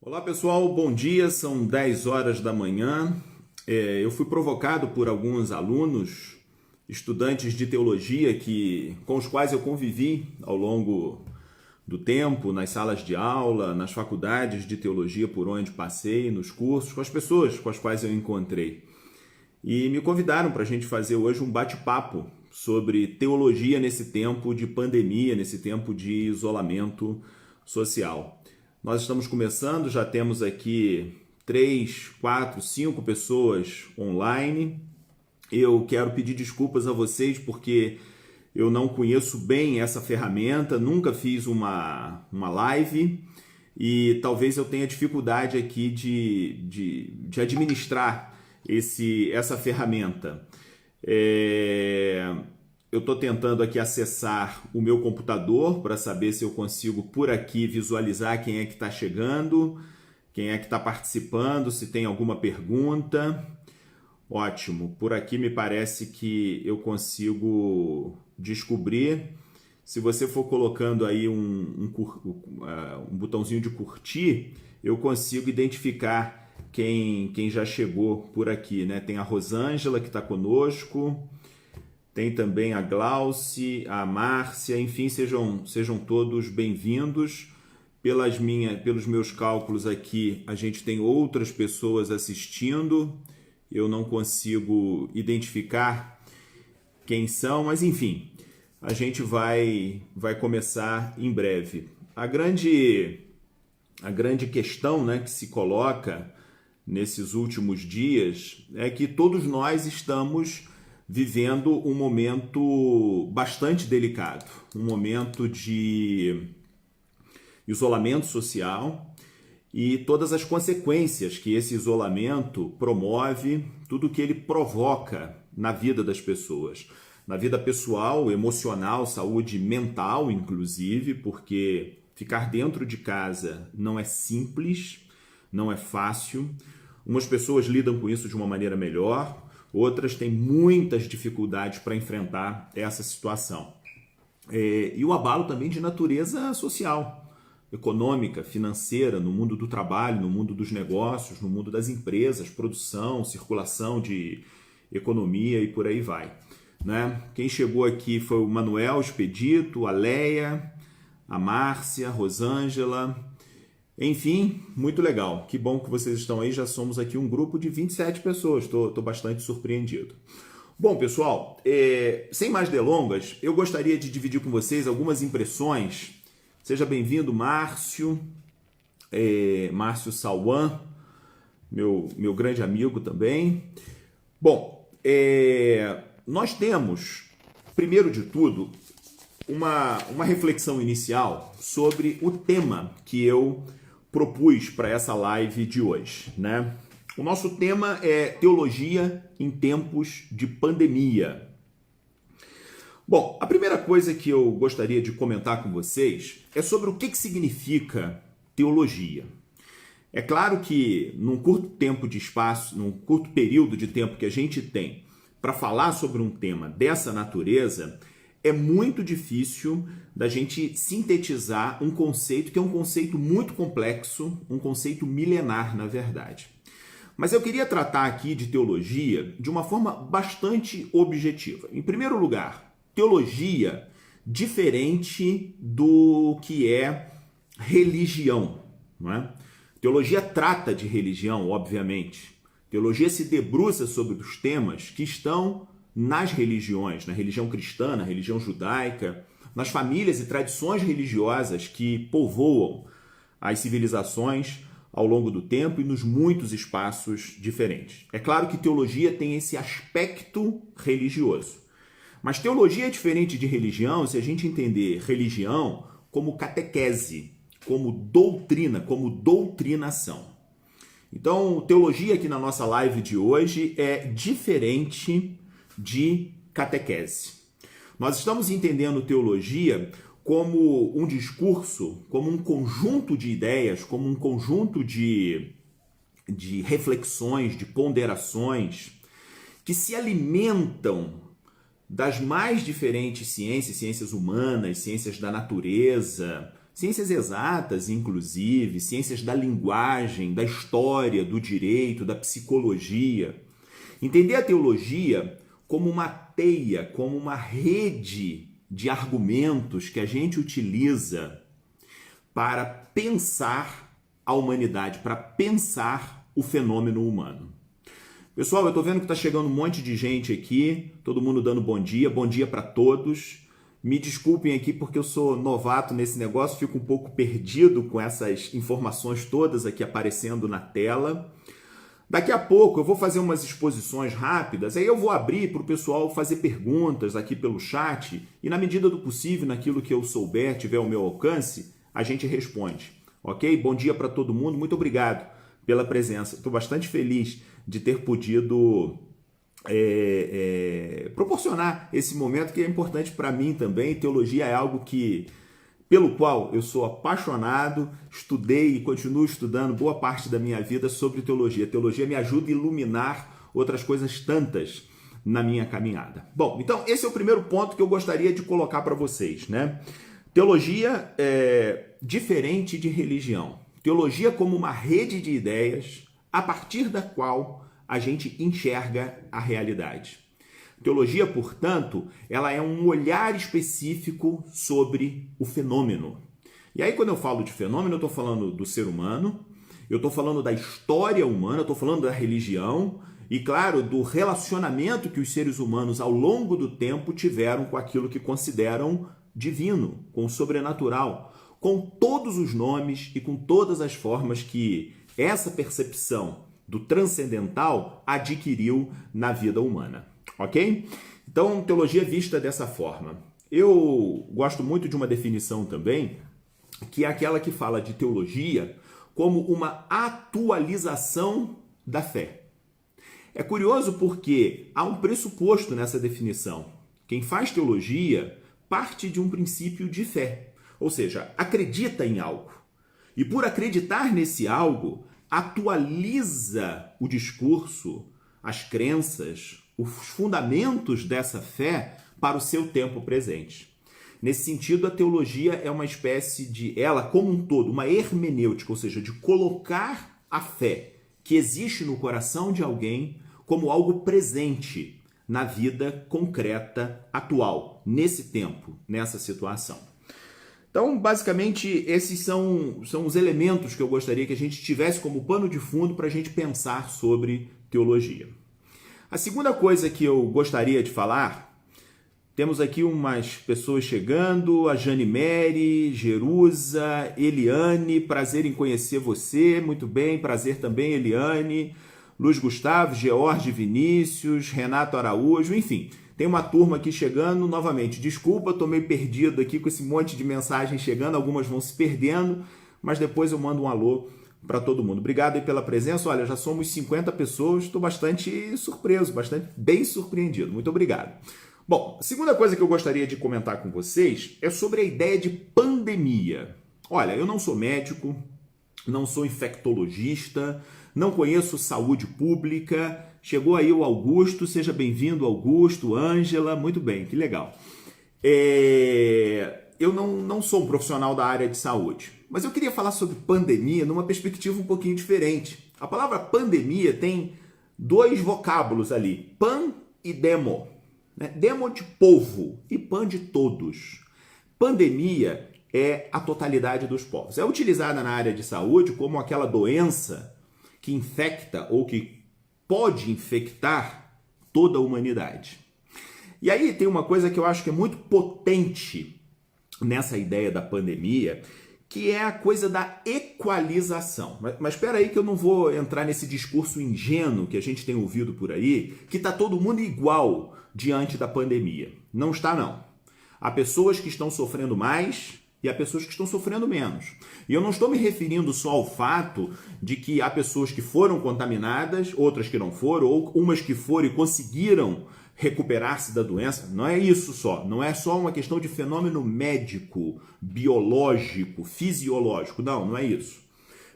Olá pessoal, bom dia, são 10 horas da manhã. Eu fui provocado por alguns alunos, estudantes de teologia com os quais eu convivi ao longo do tempo, nas salas de aula, nas faculdades de teologia por onde passei, nos cursos, com as pessoas com as quais eu encontrei. E me convidaram para a gente fazer hoje um bate-papo sobre teologia nesse tempo de pandemia, nesse tempo de isolamento social. Nós estamos começando, já temos aqui 3, 4, 5 pessoas online. Eu quero pedir desculpas a vocês porque eu não conheço bem essa ferramenta, nunca fiz uma live e talvez eu tenha dificuldade aqui de administrar essa ferramenta. Eu estou tentando aqui acessar o meu computador para saber se eu consigo por aqui visualizar quem é que está chegando, quem é que está participando, se tem alguma pergunta. Ótimo, por aqui me parece que eu consigo descobrir. Se você for colocando aí um botãozinho de curtir, eu consigo identificar quem já chegou por aqui, né? Tem a Rosângela que está conosco. Tem também a Glauce, a Márcia, enfim, sejam todos bem-vindos. Pelos meus cálculos aqui, a gente tem outras pessoas assistindo. Eu não consigo identificar quem são, mas enfim, a gente vai começar em breve. A grande questão, né, que se coloca nesses últimos dias é que todos nós estamos vivendo um momento bastante delicado, um momento de isolamento social e todas as consequências que esse isolamento promove, tudo que ele provoca na vida das pessoas, na vida pessoal, emocional, saúde mental, inclusive, porque ficar dentro de casa não é simples, não é fácil. Umas pessoas lidam com isso de uma maneira melhor, outras têm muitas dificuldades para enfrentar essa situação. E o abalo também de natureza social, econômica, financeira, no mundo do trabalho, no mundo dos negócios, no mundo das empresas, produção, circulação de economia e por aí vai, né? Quem chegou aqui foi o Manuel Expedito, a Leia, a Márcia, a Rosângela. Enfim, muito legal. Que bom que vocês estão aí. Já somos aqui um grupo de 27 pessoas. Estou bastante surpreendido. Bom, pessoal, sem mais delongas, eu gostaria de dividir com vocês algumas impressões. Seja bem-vindo, Márcio. Márcio Sauan, meu grande amigo também. Bom, nós temos, primeiro de tudo, uma reflexão inicial sobre o tema que eu propus para essa live de hoje, né? O nosso tema é teologia em tempos de pandemia. Bom, a primeira coisa que eu gostaria de comentar com vocês é sobre o que significa teologia. É claro que num curto tempo de espaço, num curto período de tempo que a gente tem para falar sobre um tema dessa natureza, é muito difícil da gente sintetizar um conceito que é um conceito muito complexo, um conceito milenar, na verdade. Mas eu queria tratar aqui de teologia de uma forma bastante objetiva. Em primeiro lugar, teologia diferente do que é religião, não é? Teologia trata de religião, obviamente. Teologia se debruça sobre os temas que estão nas religiões, na religião cristã, na religião judaica, nas famílias e tradições religiosas que povoam as civilizações ao longo do tempo e nos muitos espaços diferentes. É claro que teologia tem esse aspecto religioso, mas teologia é diferente de religião se a gente entender religião como catequese, como doutrina, como doutrinação. Então, teologia aqui na nossa live de hoje é diferente de catequese. Nós estamos entendendo teologia como um discurso, como um conjunto de ideias, como um conjunto de reflexões, de ponderações que se alimentam das mais diferentes ciências, ciências humanas, ciências da natureza, ciências exatas, inclusive, ciências da linguagem, da história, do direito, da psicologia. Entender a teologia como uma teia, como uma rede de argumentos que a gente utiliza para pensar a humanidade, para pensar o fenômeno humano. Pessoal, eu estou vendo que está chegando um monte de gente aqui, todo mundo dando bom dia para todos. Me desculpem aqui porque eu sou novato nesse negócio, fico um pouco perdido com essas informações todas aqui aparecendo na tela. Daqui a pouco eu vou fazer umas exposições rápidas, aí eu vou abrir para o pessoal fazer perguntas aqui pelo chat e na medida do possível, naquilo que eu souber, tiver ao meu alcance, a gente responde, ok? Bom dia para todo mundo, muito obrigado pela presença. Estou bastante feliz de ter podido proporcionar esse momento que é importante para mim também. Teologia é algo pelo qual eu sou apaixonado, estudei e continuo estudando boa parte da minha vida sobre teologia. Teologia me ajuda a iluminar outras coisas tantas na minha caminhada. Bom, então esse é o primeiro ponto que eu gostaria de colocar para vocês, né? Teologia é diferente de religião. Teologia como uma rede de ideias a partir da qual a gente enxerga a realidade. Teologia, portanto, ela é um olhar específico sobre o fenômeno. E aí, quando eu falo de fenômeno, eu estou falando do ser humano, eu estou falando da história humana, eu estou falando da religião e, claro, do relacionamento que os seres humanos, ao longo do tempo, tiveram com aquilo que consideram divino, com o sobrenatural, com todos os nomes e com todas as formas que essa percepção do transcendental adquiriu na vida humana. Ok? Então, teologia vista dessa forma. Eu gosto muito de uma definição também, que é aquela que fala de teologia como uma atualização da fé. É curioso porque há um pressuposto nessa definição. Quem faz teologia parte de um princípio de fé, ou seja, acredita em algo. E por acreditar nesse algo, atualiza o discurso, as crenças, os fundamentos dessa fé para o seu tempo presente. Nesse sentido, a teologia é uma espécie de, ela como um todo, uma hermenêutica, ou seja, de colocar a fé que existe no coração de alguém como algo presente na vida concreta atual, nesse tempo, nessa situação. Então, basicamente, esses são os elementos que eu gostaria que a gente tivesse como pano de fundo para a gente pensar sobre teologia. A segunda coisa que eu gostaria de falar, temos aqui umas pessoas chegando, a Jane Mary, Jerusa, Eliane, prazer em conhecer você, muito bem, prazer também, Eliane, Luiz Gustavo, George Vinícius, Renato Araújo, enfim, tem uma turma aqui chegando, novamente, desculpa, estou meio perdido aqui com esse monte de mensagens chegando, algumas vão se perdendo, mas depois eu mando um alô para todo mundo. Obrigado aí pela presença. Olha, já somos 50 pessoas, estou bastante surpreso, bastante bem surpreendido. Muito obrigado. Bom, a segunda coisa que eu gostaria de comentar com vocês é sobre a ideia de pandemia. Olha, eu não sou médico, não sou infectologista, não conheço saúde pública. Chegou aí o Augusto, seja bem-vindo, Augusto, Ângela, muito bem, que legal. Eu não sou um profissional da área de saúde, mas eu queria falar sobre pandemia numa perspectiva um pouquinho diferente. A palavra pandemia tem dois vocábulos ali, pan e demo. Né? Demo de povo e pan de todos. Pandemia é a totalidade dos povos. É utilizada na área de saúde como aquela doença que infecta ou que pode infectar toda a humanidade. E aí tem uma coisa que eu acho que é muito potente nessa ideia da pandemia, que é a coisa da equalização. Mas espera aí que eu não vou entrar nesse discurso ingênuo que a gente tem ouvido por aí, que está todo mundo igual diante da pandemia. Não está, não. Há pessoas que estão sofrendo mais e há pessoas que estão sofrendo menos. E eu não estou me referindo só ao fato de que há pessoas que foram contaminadas, outras que não foram, ou umas que foram e conseguiram recuperar-se da doença. Não é isso só. Não é só uma questão de fenômeno médico, biológico, fisiológico. Não é isso.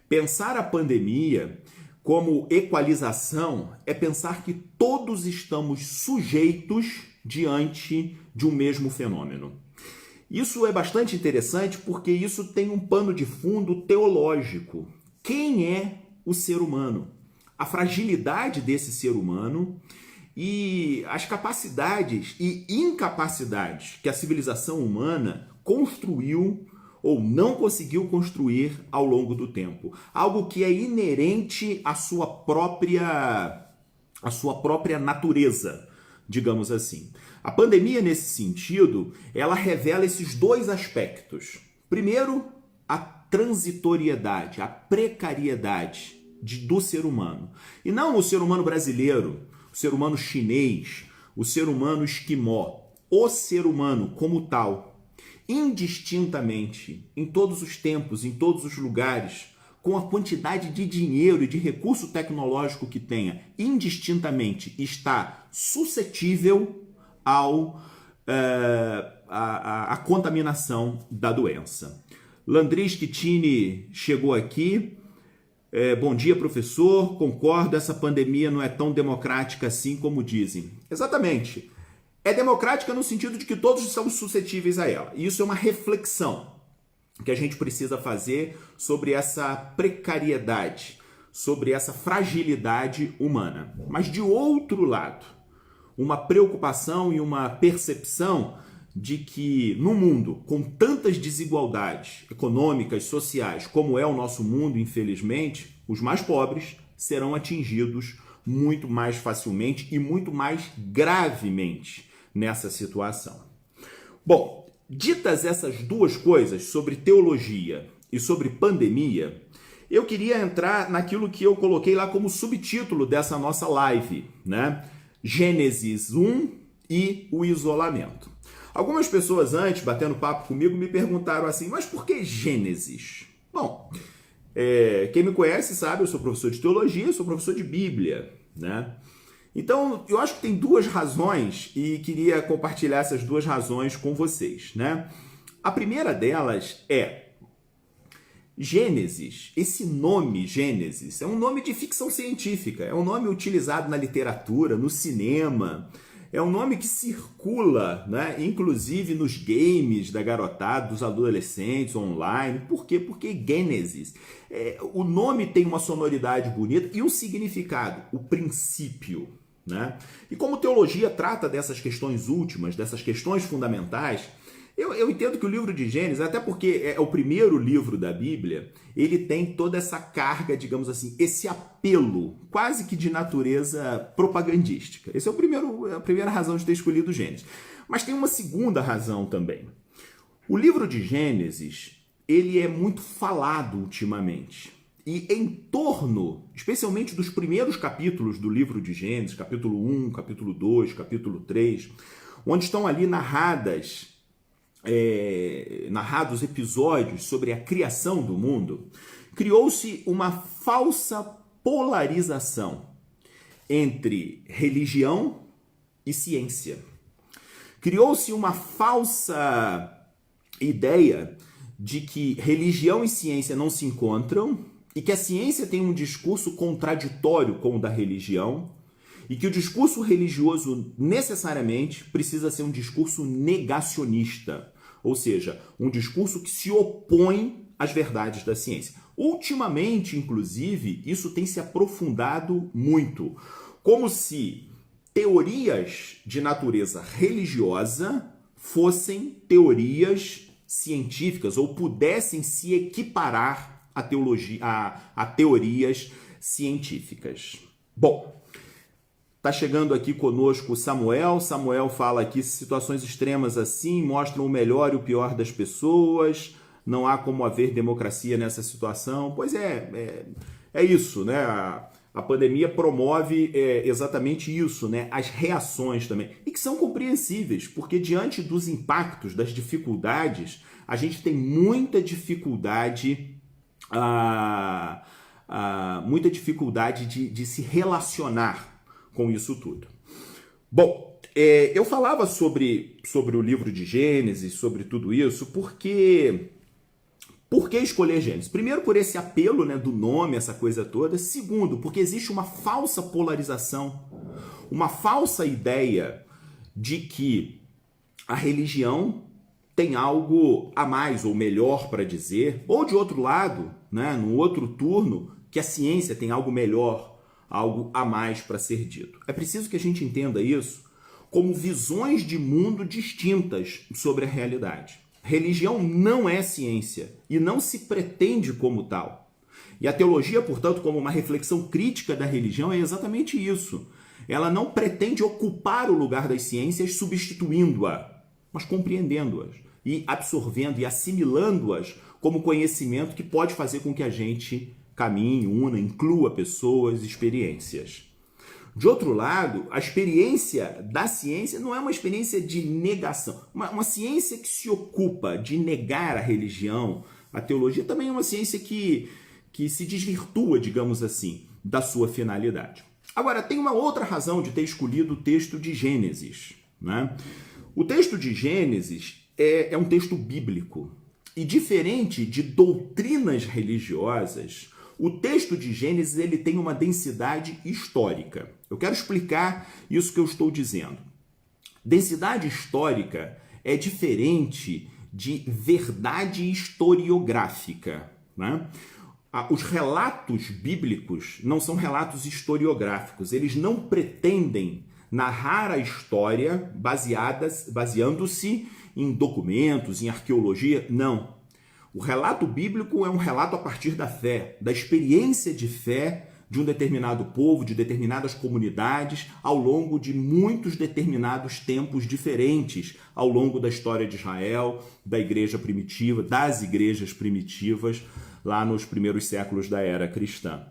Pensar a pandemia como equalização é pensar que todos estamos sujeitos diante de um mesmo fenômeno. Isso é bastante interessante porque isso tem um pano de fundo teológico. Quem é o ser humano? A fragilidade desse ser humano e as capacidades e incapacidades que a civilização humana construiu ou não conseguiu construir ao longo do tempo. Algo que é inerente à sua própria natureza, digamos assim. A pandemia, nesse sentido, ela revela esses dois aspectos. Primeiro, a transitoriedade, a precariedade do ser humano. E não o ser humano brasileiro, o ser humano chinês, o ser humano esquimó. O ser humano como tal, indistintamente, em todos os tempos, em todos os lugares, com a quantidade de dinheiro e de recurso tecnológico que tenha, indistintamente está suscetível à contaminação da doença. Landry Schettini chegou aqui. Bom dia, professor. Concordo, essa pandemia não é tão democrática assim como dizem. Exatamente. É democrática no sentido de que todos são suscetíveis a ela. E isso é uma reflexão que a gente precisa fazer sobre essa precariedade, sobre essa fragilidade humana. Mas, de outro lado, uma preocupação e uma percepção de que no mundo, com tantas desigualdades econômicas, sociais, como é o nosso mundo, infelizmente, os mais pobres serão atingidos muito mais facilmente e muito mais gravemente nessa situação. Bom, ditas essas duas coisas sobre teologia e sobre pandemia, eu queria entrar naquilo que eu coloquei lá como subtítulo dessa nossa live, né? Gênesis 1 e o isolamento. Algumas pessoas antes, batendo papo comigo, me perguntaram assim, mas por que Gênesis? Bom, quem me conhece sabe, eu sou professor de teologia, sou professor de Bíblia, né? Então, eu acho que tem duas razões e queria compartilhar essas duas razões com vocês, né? A primeira delas é Gênesis. Esse nome Gênesis é um nome de ficção científica, é um nome utilizado na literatura, no cinema, é um nome que circula, né? Inclusive nos games da garotada, dos adolescentes, online. Por quê? Porque Gênesis, o nome tem uma sonoridade bonita e um significado, o princípio, né? E como teologia trata dessas questões últimas, dessas questões fundamentais, eu entendo que o livro de Gênesis, até porque é o primeiro livro da Bíblia, ele tem toda essa carga, digamos assim, esse apelo quase que de natureza propagandística. Essa é a primeira razão de ter escolhido Gênesis. Mas tem uma segunda razão também. O livro de Gênesis, ele é muito falado ultimamente. E em torno, especialmente dos primeiros capítulos do livro de Gênesis, capítulo 1, capítulo 2, capítulo 3, onde estão ali narrados episódios sobre a criação do mundo, criou-se uma falsa polarização entre religião e ciência. Criou-se uma falsa ideia de que religião e ciência não se encontram e que a ciência tem um discurso contraditório com o da religião e que o discurso religioso necessariamente precisa ser um discurso negacionista, ou seja, um discurso que se opõe às verdades da ciência. Ultimamente, inclusive, isso tem se aprofundado muito, como se teorias de natureza religiosa fossem teorias científicas ou pudessem se equiparar a teorias científicas. Bom, está chegando aqui conosco o Samuel. Samuel fala aqui, situações extremas assim mostram o melhor e o pior das pessoas. Não há como haver democracia nessa situação. Pois é isso, né? A pandemia promove exatamente isso, né? As reações também. E que são compreensíveis, porque diante dos impactos, das dificuldades, a gente tem muita dificuldade de se relacionar com isso tudo. Bom, eu falava sobre o livro de Gênesis, sobre tudo isso, porque... Por que escolher Gênesis? Primeiro, por esse apelo, né, do nome, essa coisa toda. Segundo, porque existe uma falsa polarização, uma falsa ideia de que a religião tem algo a mais ou melhor para dizer, ou de outro lado, né, no outro turno, que a ciência tem algo melhor, algo a mais para ser dito. É preciso que a gente entenda isso como visões de mundo distintas sobre a realidade. Religião não é ciência e não se pretende como tal. E a teologia, portanto, como uma reflexão crítica da religião, é exatamente isso. Ela não pretende ocupar o lugar das ciências substituindo-a, mas compreendendo-as e absorvendo e assimilando-as como conhecimento que pode fazer com que a gente caminhe, una, inclua pessoas, experiências. De outro lado, a experiência da ciência não é uma experiência de negação. Uma ciência que se ocupa de negar a religião, a teologia, também é uma ciência que se desvirtua, digamos assim, da sua finalidade. Agora, tem uma outra razão de ter escolhido o texto de Gênesis, né? O texto de Gênesis é um texto bíblico. E diferente de doutrinas religiosas, o texto de Gênesis ele tem uma densidade histórica. Eu quero explicar isso que eu estou dizendo. Densidade histórica é diferente de verdade historiográfica, né? Os relatos bíblicos não são relatos historiográficos. Eles não pretendem narrar a história baseando-se em documentos, em arqueologia. Não. O relato bíblico é um relato a partir da fé, da experiência de fé de um determinado povo, de determinadas comunidades, ao longo de muitos determinados tempos diferentes, ao longo da história de Israel, da igreja primitiva, das igrejas primitivas, lá nos primeiros séculos da era cristã.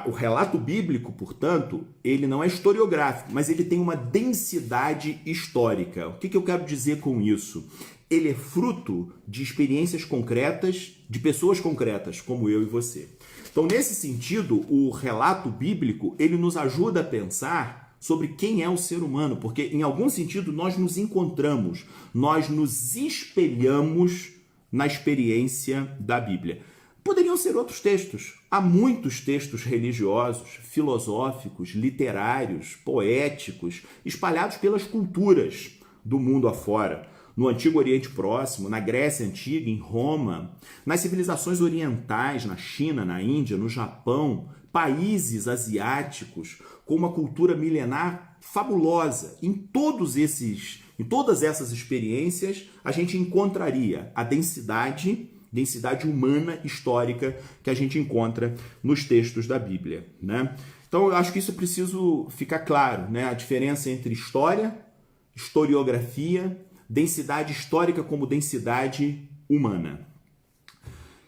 O relato bíblico, portanto, ele não é historiográfico, mas ele tem uma densidade histórica. O que eu quero dizer com isso? Ele é fruto de experiências concretas, de pessoas concretas, como eu e você. Então, nesse sentido, o relato bíblico, ele nos ajuda a pensar sobre quem é o ser humano, porque, em algum sentido, nós nos encontramos, nós nos espelhamos na experiência da Bíblia. Poderiam ser outros textos. Há muitos textos religiosos, filosóficos, literários, poéticos, espalhados pelas culturas do mundo afora. No Antigo Oriente Próximo, na Grécia Antiga, em Roma, nas civilizações orientais, na China, na Índia, no Japão, países asiáticos com uma cultura milenar fabulosa. Em todas essas experiências, a gente encontraria a densidade humana histórica que a gente encontra nos textos da Bíblia, né? Então, eu acho que isso é preciso ficar claro, né? A diferença entre história, historiografia, densidade histórica como densidade humana.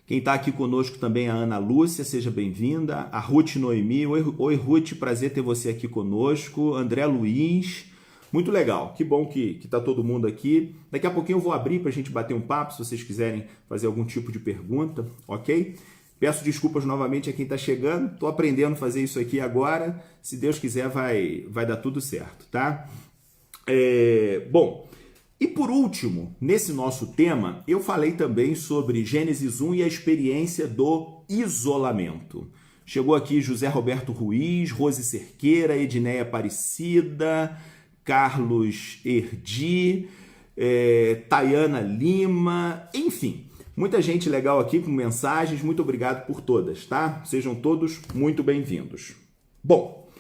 Quem está aqui conosco também é a Ana Lúcia, seja bem-vinda. A Ruth Noemi, oi Ruth, prazer ter você aqui conosco. André Luiz, muito legal, que bom que está todo mundo aqui. Daqui a pouquinho eu vou abrir para a gente bater um papo, se vocês quiserem fazer algum tipo de pergunta, ok? Peço desculpas novamente a quem está chegando, estou aprendendo a fazer isso aqui agora. Se Deus quiser, vai dar tudo certo, tá? Bom, e por último, nesse nosso tema, eu falei também sobre Gênesis 1 e a experiência do isolamento. Chegou aqui José Roberto Ruiz, Rose Cerqueira, Edneia Aparecida, Carlos Erdi, Tayana Lima, enfim, muita gente legal aqui com mensagens, muito obrigado por todas, tá? Sejam todos muito bem-vindos. Bom,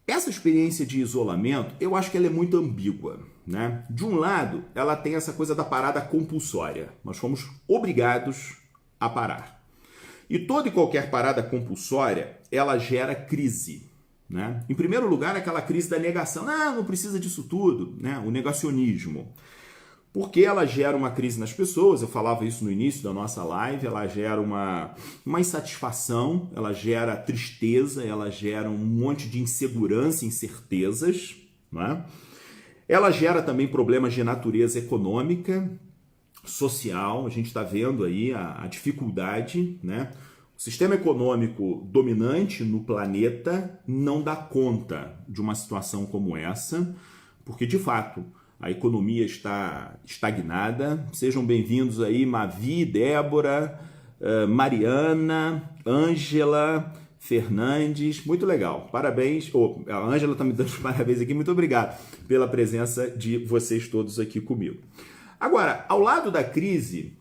essa experiência de isolamento, eu acho que ela é muito ambígua, né? De um lado, ela tem essa coisa da parada compulsória, nós fomos obrigados a parar. E toda e qualquer parada compulsória, ela gera crise, né? Em primeiro lugar, aquela crise da negação. Não precisa disso tudo, né? O negacionismo. Porque ela gera uma crise nas pessoas, eu falava isso no início da nossa live, ela gera uma insatisfação, ela gera tristeza, ela gera um monte de insegurança, incertezas, né? Ela gera também problemas de natureza econômica, social, a gente está vendo aí a dificuldade, né? O sistema econômico dominante no planeta não dá conta de uma situação como essa, porque, de fato, a economia está estagnada. Sejam bem-vindos aí, Mavi, Débora, Mariana, Ângela, Fernandes, muito legal, parabéns. A Ângela está me dando os parabéns aqui, muito obrigado pela presença de vocês todos aqui comigo. Agora, ao lado da crise,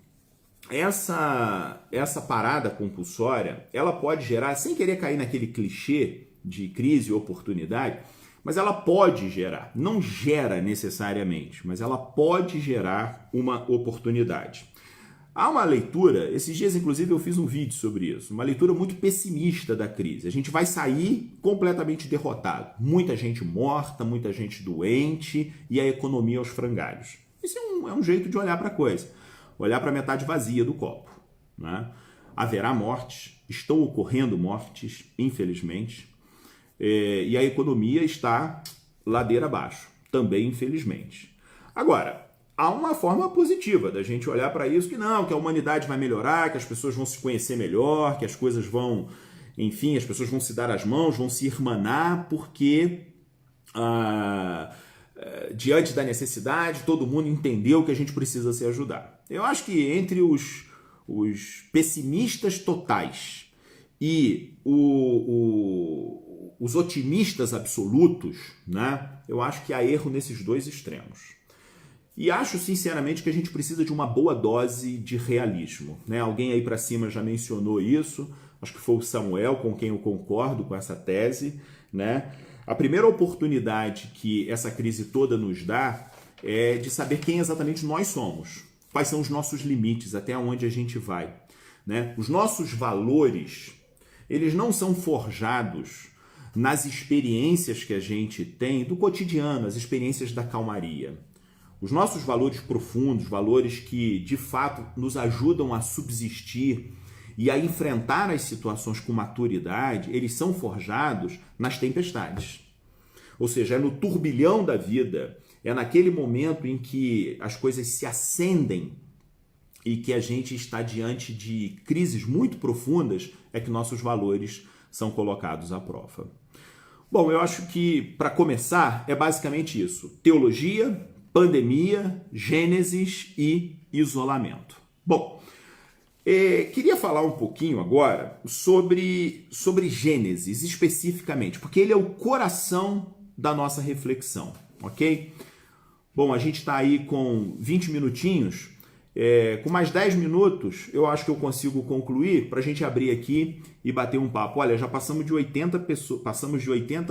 essa parada compulsória, ela pode gerar, sem querer cair naquele clichê de crise e oportunidade, mas ela pode gerar, não gera necessariamente, mas ela pode gerar uma oportunidade. Há uma leitura, esses dias inclusive eu fiz um vídeo sobre isso, uma leitura muito pessimista da crise. A gente vai sair completamente derrotado. Muita gente morta, muita gente doente e a economia aos frangalhos. Isso é um jeito de olhar para a coisa, olhar para a metade vazia do copo, né? Haverá mortes, estão ocorrendo mortes, infelizmente, e a economia está ladeira abaixo, também infelizmente. Agora, há uma forma positiva da gente olhar para isso, que a humanidade vai melhorar, que as pessoas vão se conhecer melhor, que as coisas vão, enfim, as pessoas vão se dar as mãos, vão se irmanar, porque diante da necessidade, todo mundo entendeu que a gente precisa se ajudar. Eu acho que entre os pessimistas totais e os otimistas absolutos, né, eu acho que há erro nesses dois extremos. E acho, sinceramente, que a gente precisa de uma boa dose de realismo, né? Alguém aí para cima já mencionou isso, acho que foi o Samuel, com quem eu concordo com essa tese, né? A primeira oportunidade que essa crise toda nos dá é de saber quem exatamente nós somos, quais são os nossos limites, até onde a gente vai, né? Os nossos valores, eles não são forjados nas experiências que a gente tem do cotidiano, as experiências da calmaria. Os nossos valores profundos, valores que de fato nos ajudam a subsistir e a enfrentar as situações com maturidade, eles são forjados nas tempestades. Ou seja, é no turbilhão da vida, é naquele momento em que as coisas se acendem e que a gente está diante de crises muito profundas, é que nossos valores são colocados à prova. Bom, eu acho que, para começar, é basicamente isso. Teologia, pandemia, Gênesis e isolamento. Bom, queria falar um pouquinho agora sobre Gênesis especificamente, porque ele é o coração da nossa reflexão, ok? Bom, a gente está aí com 20 minutinhos, com mais 10 minutos eu acho que eu consigo concluir para a gente abrir aqui e bater um papo. Olha, já passamos de 80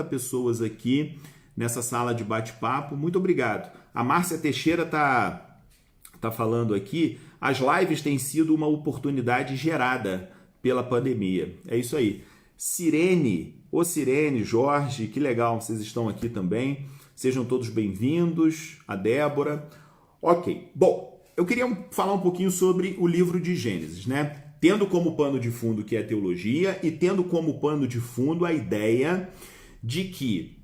pessoas aqui nessa sala de bate-papo. Muito obrigado. A Márcia Teixeira tá falando aqui, as lives têm sido uma oportunidade gerada pela pandemia. É isso aí. Sirene, Jorge, que legal, vocês estão aqui também. Sejam todos bem-vindos. A Débora. Ok, bom, eu queria falar um pouquinho sobre o livro de Gênesis, né? Tendo como pano de fundo que é a teologia e tendo como pano de fundo a ideia de que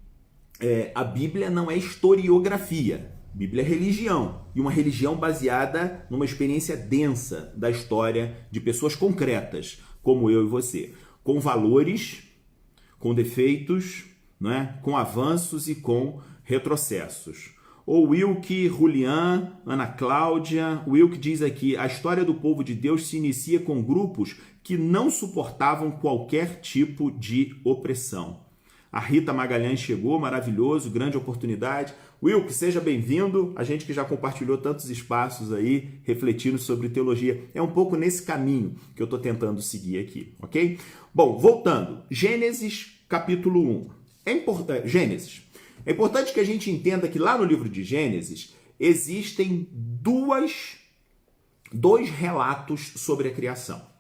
a Bíblia não é historiografia, a Bíblia é religião, e uma religião baseada numa experiência densa da história de pessoas concretas, como eu e você, com valores, com defeitos, né? Com avanços e com retrocessos. O Wilke, Julian, Ana Cláudia, Wilke diz aqui, a história do povo de Deus se inicia com grupos que não suportavam qualquer tipo de opressão. A Rita Magalhães chegou, maravilhoso, grande oportunidade. Wilke, seja bem-vindo. A gente que já compartilhou tantos espaços aí, refletindo sobre teologia. É um pouco nesse caminho que eu estou tentando seguir aqui, ok? Bom, voltando. Gênesis, capítulo 1. Gênesis. É importante que a gente entenda que lá no livro de Gênesis existem dois relatos sobre a criação.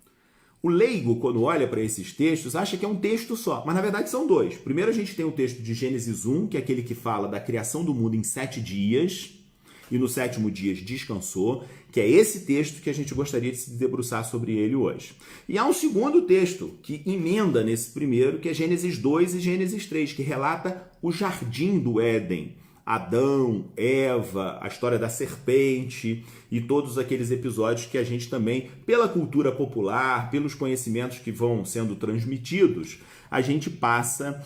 O leigo, quando olha para esses textos, acha que é um texto só, mas na verdade são dois. Primeiro a gente tem o texto de Gênesis 1, que é aquele que fala da criação do mundo em 7 dias, e no 7º dia descansou, que é esse texto que a gente gostaria de se debruçar sobre ele hoje. E há um segundo texto que emenda nesse primeiro, que é Gênesis 2 e Gênesis 3, que relata o jardim do Éden. Adão, Eva, a história da serpente e todos aqueles episódios que a gente também, pela cultura popular, pelos conhecimentos que vão sendo transmitidos, a gente passa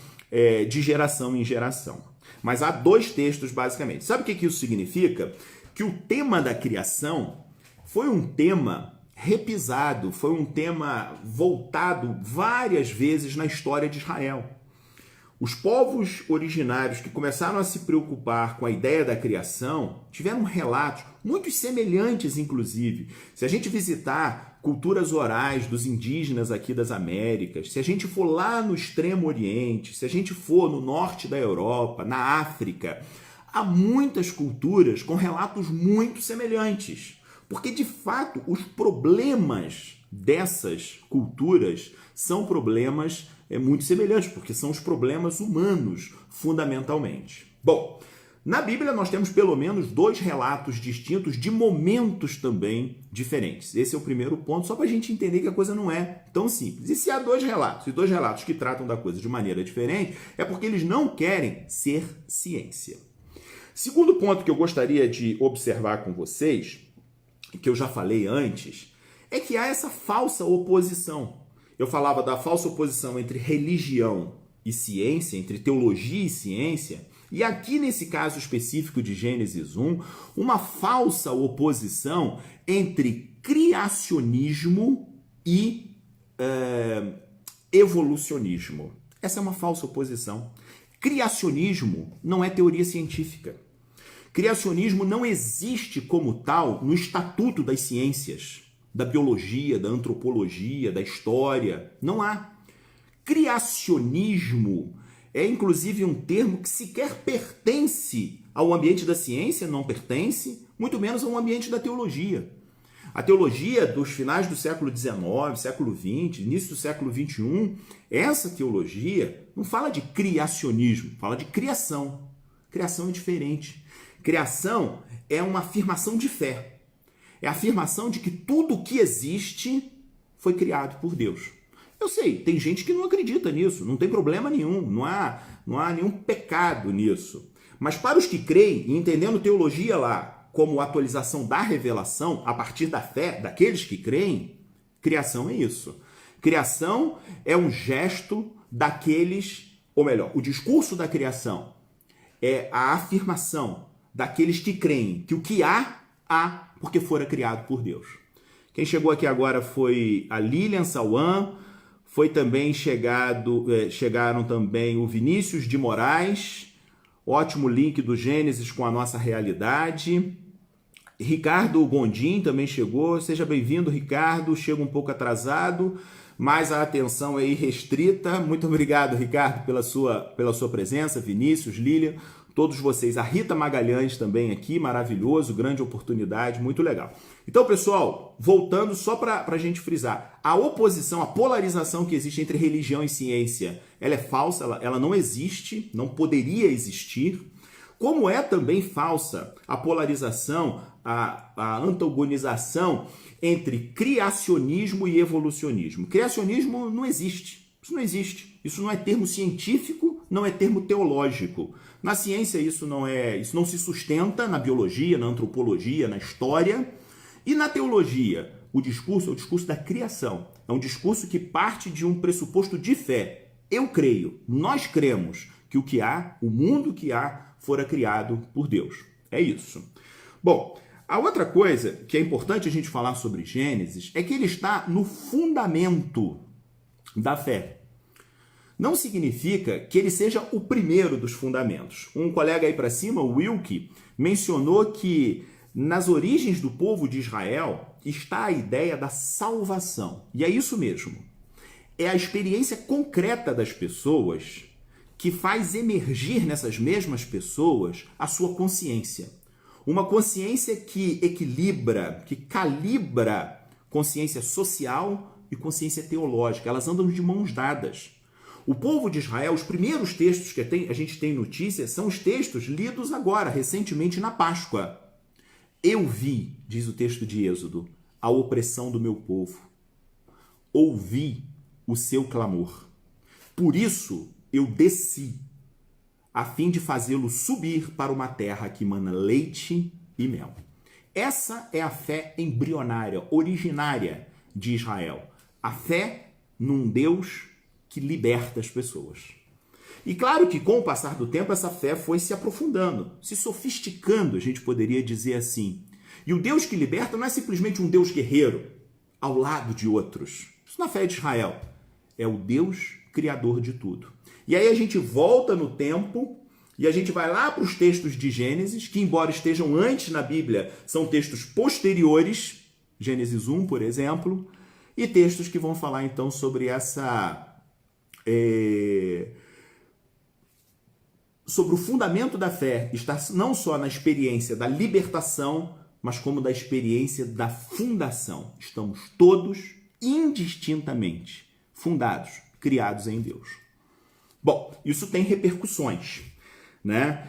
de geração em geração. Mas há dois textos, basicamente. Sabe o que isso significa? Que o tema da criação foi um tema repisado, foi um tema voltado várias vezes na história de Israel. Os povos originários que começaram a se preocupar com a ideia da criação tiveram relatos muito semelhantes, inclusive. Se a gente visitar culturas orais dos indígenas aqui das Américas, se a gente for lá no Extremo Oriente, se a gente for no norte da Europa, na África, há muitas culturas com relatos muito semelhantes. Porque, de fato, os problemas dessas culturas são problemas muito semelhantes, porque são os problemas humanos, fundamentalmente. Bom, na Bíblia nós temos pelo menos 2 relatos distintos de momentos também diferentes. Esse é o primeiro ponto, só para a gente entender que a coisa não é tão simples. E se há 2 relatos, e 2 relatos que tratam da coisa de maneira diferente, é porque eles não querem ser ciência. Segundo ponto que eu gostaria de observar com vocês, que eu já falei antes, é que há essa falsa oposição. Eu falava da falsa oposição entre religião e ciência, entre teologia e ciência, e aqui nesse caso específico de Gênesis 1, uma falsa oposição entre criacionismo e evolucionismo. Essa é uma falsa oposição. Criacionismo não é teoria científica. Criacionismo não existe como tal no estatuto das ciências, da biologia, da antropologia, da história. Não há. Criacionismo é inclusive um termo que sequer pertence ao ambiente da ciência, não pertence, muito menos ao ambiente da teologia. A teologia dos finais do século XIX, século XX, início do século XXI, essa teologia não fala de criacionismo, fala de criação. Criação é diferente. Criação é uma afirmação de fé. É a afirmação de que tudo o que existe foi criado por Deus. Eu sei, tem gente que não acredita nisso, não tem problema nenhum, não há nenhum pecado nisso. Mas para os que creem, e entendendo teologia lá como atualização da revelação, a partir da fé daqueles que creem, criação é isso. Criação é um gesto daqueles, ou melhor, o discurso da criação é a afirmação daqueles que creem que o que há porque fora criado por Deus. Quem chegou aqui agora foi a Lilian Sauan, foi também chegaram também o Vinícius de Moraes, ótimo link do Gênesis com a nossa realidade. Ricardo Gondim também chegou, seja bem-vindo, Ricardo, chega um pouco atrasado, mas a atenção é irrestrita. Muito obrigado, Ricardo, pela sua presença, Vinícius, Lilian, todos vocês. A Rita Magalhães também aqui, maravilhoso, grande oportunidade, muito legal. Então, pessoal, voltando só para a gente frisar, a oposição, a polarização que existe entre religião e ciência, ela é falsa, ela não existe, não poderia existir, como é também falsa a polarização, a antagonização entre criacionismo e evolucionismo. Criacionismo não existe, isso não existe, isso não é termo científico, não é termo teológico. Na ciência isso não se sustenta, na biologia, na antropologia, na história. E na teologia, o discurso é o discurso da criação. É um discurso que parte de um pressuposto de fé. Eu creio, nós cremos que o que há, o mundo que há, fora criado por Deus. É isso. Bom, a outra coisa que é importante a gente falar sobre Gênesis é que ele está no fundamento da fé. Não significa que ele seja o primeiro dos fundamentos. Um colega aí para cima, o Wilke, mencionou que nas origens do povo de Israel está a ideia da salvação. E é isso mesmo. É a experiência concreta das pessoas que faz emergir nessas mesmas pessoas a sua consciência. Uma consciência que equilibra, que calibra consciência social e consciência teológica. Elas andam de mãos dadas. O povo de Israel, os primeiros textos que a gente tem notícia são os textos lidos agora, recentemente na Páscoa. Eu vi, diz o texto de Êxodo, a opressão do meu povo. Ouvi o seu clamor. Por isso eu desci, a fim de fazê-lo subir para uma terra que mana leite e mel. Essa é a fé embrionária, originária de Israel. A fé num Deus que liberta as pessoas. E claro que com o passar do tempo essa fé foi se aprofundando, se sofisticando, a gente poderia dizer assim. E o Deus que liberta não é simplesmente um Deus guerreiro. ao lado de outros. Isso na fé de Israel. É o Deus criador de tudo. E aí a gente volta no tempo e a gente vai lá para os textos de Gênesis, que embora estejam antes na Bíblia, são textos posteriores, Gênesis 1, por exemplo, e textos que vão falar então sobre sobre o fundamento da fé, está não só na experiência da libertação, mas como da experiência da fundação. Estamos todos indistintamente fundados, criados em Deus. Bom, isso tem repercussões, né?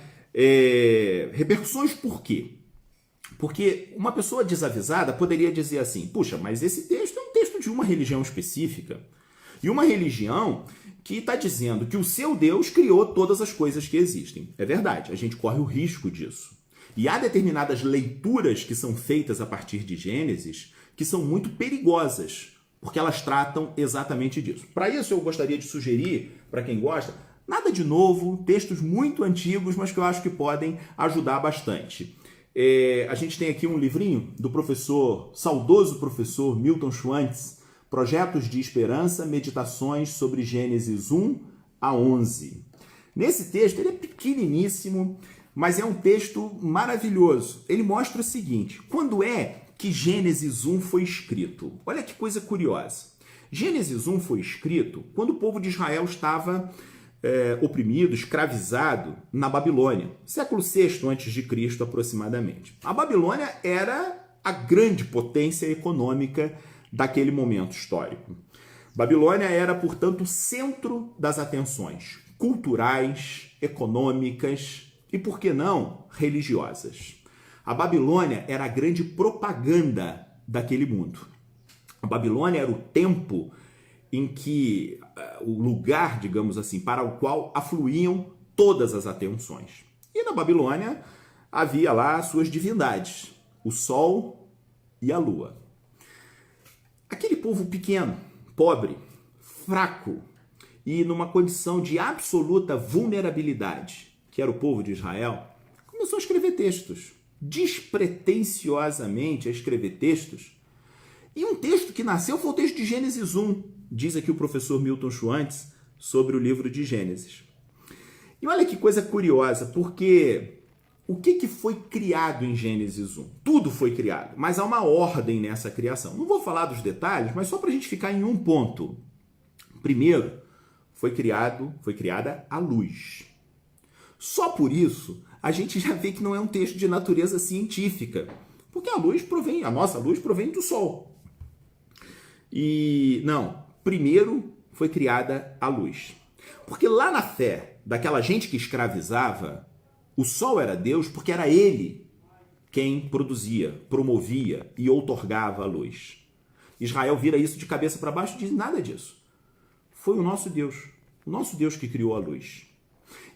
Repercussões por quê? Porque uma pessoa desavisada poderia dizer assim, puxa, mas esse texto é um texto de uma religião específica. E uma religião que está dizendo que o seu Deus criou todas as coisas que existem. É verdade, a gente corre o risco disso. E há determinadas leituras que são feitas a partir de Gênesis que são muito perigosas, porque elas tratam exatamente disso. Para isso, eu gostaria de sugerir, para quem gosta, nada de novo, textos muito antigos, mas que eu acho que podem ajudar bastante. A gente tem aqui um livrinho do saudoso professor Milton Schwantz, Projetos de Esperança, Meditações sobre Gênesis 1 a 11. Nesse texto, ele é pequeniníssimo, mas é um texto maravilhoso. Ele mostra o seguinte, quando é que Gênesis 1 foi escrito? Olha que coisa curiosa. Gênesis 1 foi escrito quando o povo de Israel estava oprimido, escravizado na Babilônia, século VI a.C. aproximadamente. A Babilônia era a grande potência econômica daquele momento histórico. Babilônia era, portanto, o centro das atenções culturais, econômicas e, por que não, religiosas. A Babilônia era a grande propaganda daquele mundo. A Babilônia era o tempo em que, o lugar, digamos assim, para o qual afluíam todas as atenções. E na Babilônia havia lá suas divindades, o Sol e a Lua. Aquele povo pequeno, pobre, fraco e numa condição de absoluta vulnerabilidade, que era o povo de Israel, começou a escrever textos, despretensiosamente a escrever textos. E um texto que nasceu foi o texto de Gênesis 1, diz aqui o professor Milton Schwantz sobre o livro de Gênesis. E olha que coisa curiosa, porque o que foi criado em Gênesis 1? Tudo foi criado, mas há uma ordem nessa criação. Não vou falar dos detalhes, mas só para a gente ficar em um ponto. Primeiro, foi criada a luz. Só por isso, a gente já vê que não é um texto de natureza científica, porque a nossa luz provém do Sol. E não, primeiro foi criada a luz. Porque lá na fé daquela gente que escravizava, o Sol era Deus porque era ele quem produzia, promovia e outorgava a luz. Israel vira isso de cabeça para baixo e diz nada disso. Foi o nosso Deus que criou a luz.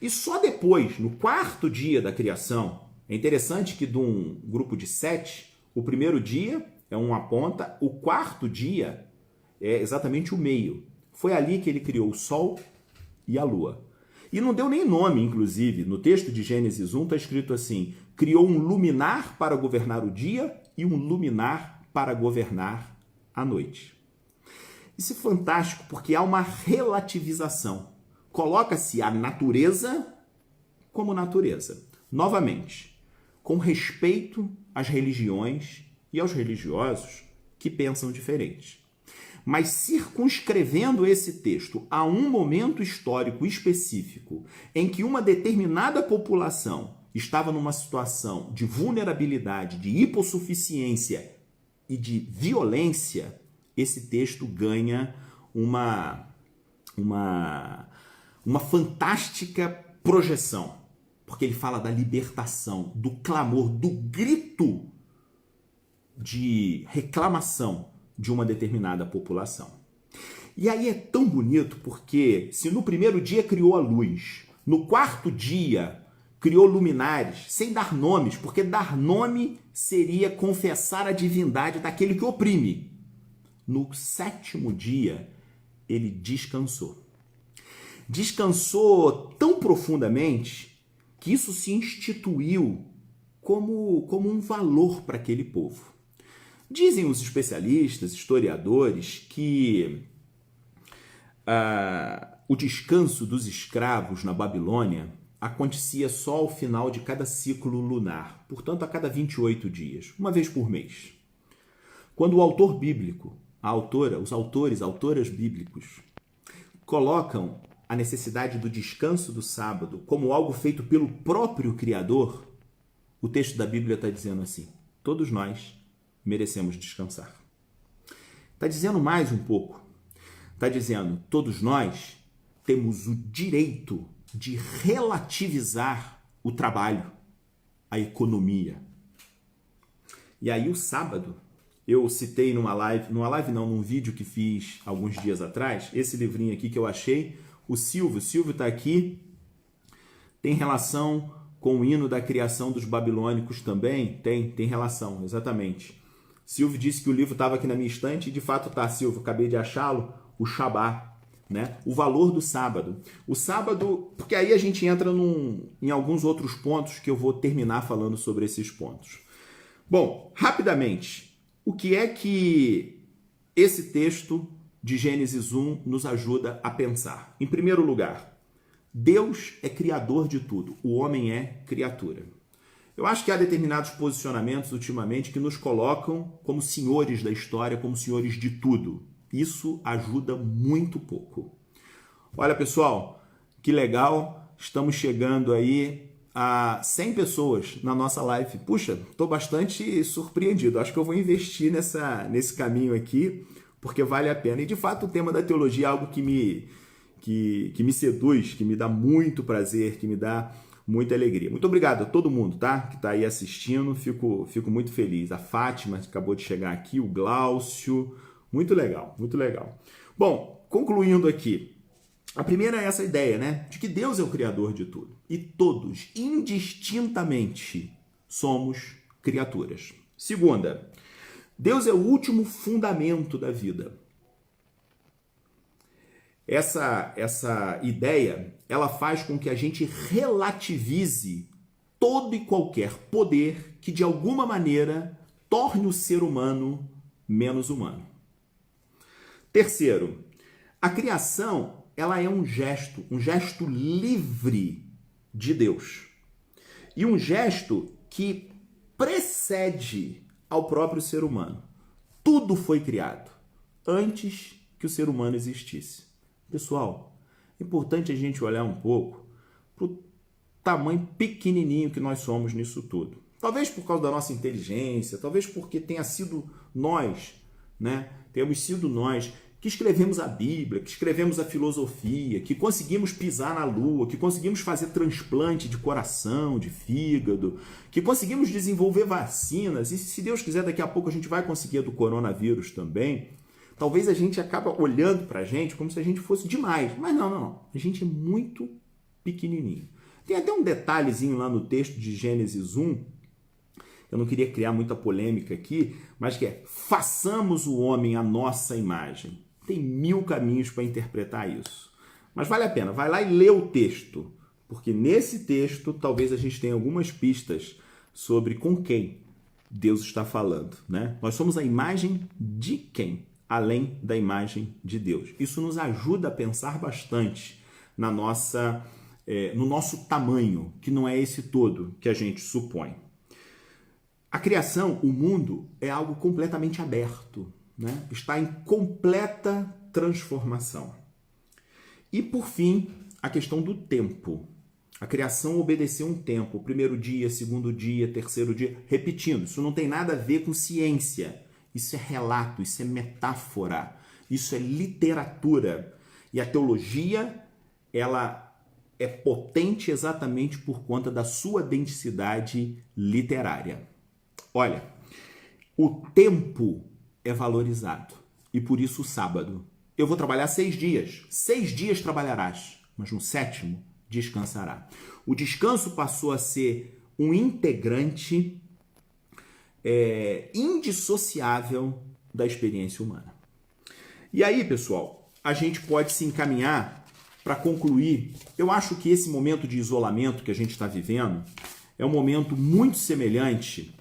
E só depois, no quarto dia da criação, é interessante que de um grupo de 7, o primeiro dia é uma ponta, o quarto dia é exatamente o meio. Foi ali que ele criou o Sol e a Lua. E não deu nem nome, inclusive. No texto de Gênesis 1 está escrito assim, criou um luminar para governar o dia e um luminar para governar a noite. Isso é fantástico porque há uma relativização. Coloca-se a natureza como natureza. Novamente, com respeito às religiões e aos religiosos que pensam diferente. Mas circunscrevendo esse texto a um momento histórico específico em que uma determinada população estava numa situação de vulnerabilidade, de hipossuficiência e de violência, esse texto ganha uma fantástica projeção, porque ele fala da libertação, do clamor, do grito de reclamação de uma determinada população. E aí é tão bonito porque se no primeiro dia criou a luz, no quarto dia criou luminares, sem dar nomes, porque dar nome seria confessar a divindade daquele que oprime. No sétimo dia, ele descansou. Descansou tão profundamente que isso se instituiu como um valor para aquele povo. Dizem os especialistas, historiadores, que o descanso dos escravos na Babilônia acontecia só ao final de cada ciclo lunar, portanto a cada 28 dias, uma vez por mês. Quando o autor bíblico, a autora, os autoras bíblicos, colocam a necessidade do descanso do sábado como algo feito pelo próprio Criador, o texto da Bíblia está dizendo assim: todos nós merecemos descansar. Está dizendo mais um pouco. Está dizendo, todos nós temos o direito de relativizar o trabalho, a economia. E aí o sábado, eu citei num vídeo que fiz alguns dias atrás, esse livrinho aqui que eu achei, o Silvio está aqui, tem relação com o hino da criação dos babilônicos também? Tem relação, exatamente. Silvio disse que o livro estava aqui na minha estante e de fato está, Silvio, acabei de achá-lo, o Shabá, né? O valor do sábado. O sábado, porque aí a gente entra em alguns outros pontos que eu vou terminar falando sobre esses pontos. Bom, rapidamente, o que é que esse texto de Gênesis 1 nos ajuda a pensar? Em primeiro lugar, Deus é criador de tudo, o homem é criatura. Eu acho que há determinados posicionamentos ultimamente que nos colocam como senhores da história, como senhores de tudo. Isso ajuda muito pouco. Olha, pessoal, que legal, estamos chegando aí a 100 pessoas na nossa live. Puxa, estou bastante surpreendido. Acho que eu vou investir nesse caminho aqui, porque vale a pena. E, de fato, o tema da teologia é algo que me seduz, que me dá muito prazer, que me dá muita alegria. Muito obrigado a todo mundo, tá? Que está aí assistindo. Fico muito feliz. A Fátima acabou de chegar aqui, o Glaucio. Muito legal, muito legal. Bom, concluindo aqui. A primeira é essa ideia, né? De que Deus é o criador de tudo. E todos, indistintamente, somos criaturas. Segunda, Deus é o último fundamento da vida. Essa ideia, ela faz com que a gente relativize todo e qualquer poder que, de alguma maneira, torne o ser humano menos humano. Terceiro, a criação, ela é um gesto livre de Deus. E um gesto que precede ao próprio ser humano. Tudo foi criado antes que o ser humano existisse. Pessoal, é importante a gente olhar um pouco para o tamanho pequenininho que nós somos nisso tudo. Talvez por causa da nossa inteligência, talvez porque tenha sido nós, né? Temos sido nós que escrevemos a Bíblia, que escrevemos a filosofia, que conseguimos pisar na lua, que conseguimos fazer transplante de coração, de fígado, que conseguimos desenvolver vacinas, e se Deus quiser, daqui a pouco a gente vai conseguir a do coronavírus também. Talvez a gente acabe olhando para a gente como se a gente fosse demais, mas não. A gente é muito pequenininho. Tem até um detalhezinho lá no texto de Gênesis 1, eu não queria criar muita polêmica aqui, mas que é: façamos o homem à nossa imagem. Tem 1000 caminhos para interpretar isso. Mas vale a pena, vai lá e lê o texto, porque nesse texto talvez a gente tenha algumas pistas sobre com quem Deus está falando, né? Nós somos a imagem de quem? Além da imagem de Deus. Isso nos ajuda a pensar bastante no nosso tamanho, que não é esse todo que a gente supõe. A criação, o mundo, é algo completamente aberto, né? Está em completa transformação. E, por fim, a questão do tempo. A criação obedeceu um tempo, primeiro dia, segundo dia, terceiro dia, repetindo. Isso não tem nada a ver com ciência. Isso é relato, isso é metáfora, isso é literatura. E a teologia, ela é potente exatamente por conta da sua densidade literária. Olha, o tempo é valorizado e por isso o sábado. Eu vou trabalhar 6 dias. 6 dias trabalharás, mas no 7º descansará. O descanso passou a ser um integrante indissociável da experiência humana. E aí, pessoal, a gente pode se encaminhar para concluir. Eu acho que esse momento de isolamento que a gente está vivendo é um momento muito semelhante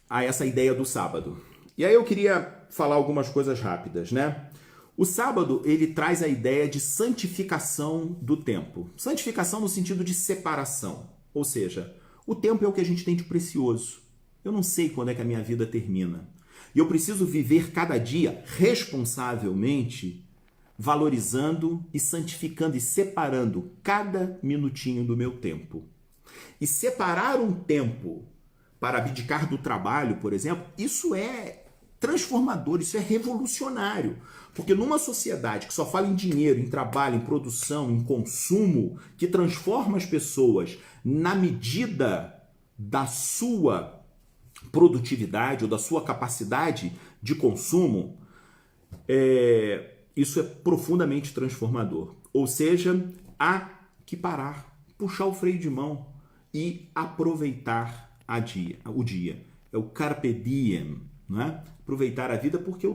a essa ideia do sábado. E aí eu queria falar algumas coisas rápidas, né? O sábado, ele traz a ideia de santificação do tempo. Santificação no sentido de separação. Ou seja, o tempo é o que a gente tem de precioso. Eu não sei quando é que a minha vida termina. E eu preciso viver cada dia responsavelmente, valorizando e santificando e separando cada minutinho do meu tempo. E separar um tempo para abdicar do trabalho, por exemplo, isso é transformador, isso é revolucionário. Porque numa sociedade que só fala em dinheiro, em trabalho, em produção, em consumo, que transforma as pessoas na medida da sua produtividade ou da sua capacidade de consumo, isso é profundamente transformador. Ou seja, há que parar, puxar o freio de mão e aproveitar o dia. É o carpe diem, não é? Aproveitar a vida porque o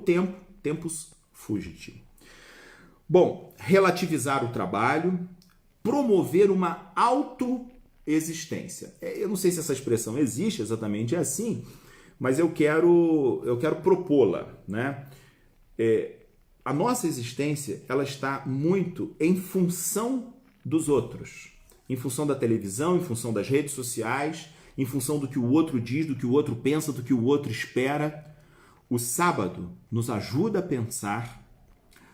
tempus fugit. Bom, relativizar o trabalho, promover uma autoexistência. Eu não sei se essa expressão existe exatamente assim, mas eu quero propô-la, né? A nossa existência, ela está muito em função dos outros, em função da televisão, em função das redes sociais, em função do que o outro diz, do que o outro pensa, do que o outro espera. O sábado nos ajuda a pensar,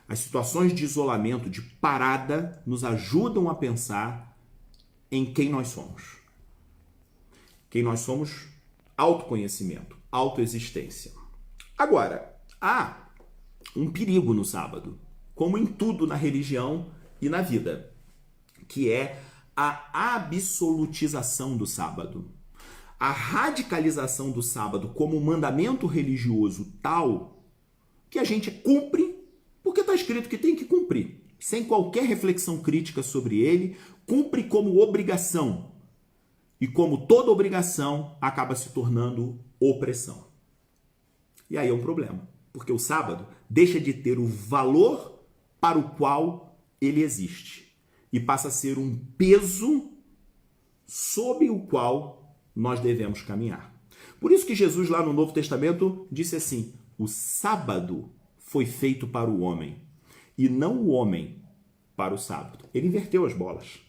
as situações de isolamento, de parada, nos ajudam a pensar em quem nós somos. Quem nós somos, autoconhecimento, autoexistência. Agora, há um perigo no sábado, como em tudo na religião e na vida, que é a absolutização do sábado. A radicalização do sábado como mandamento religioso tal que a gente cumpre porque está escrito que tem que cumprir, sem qualquer reflexão crítica sobre ele, cumpre como obrigação. E como toda obrigação, acaba se tornando opressão. E aí é um problema, porque o sábado deixa de ter o valor para o qual ele existe e passa a ser um peso sob o qual nós devemos caminhar. Por isso que Jesus lá no Novo Testamento disse assim: o sábado foi feito para o homem e não o homem para o sábado. Ele inverteu as bolas.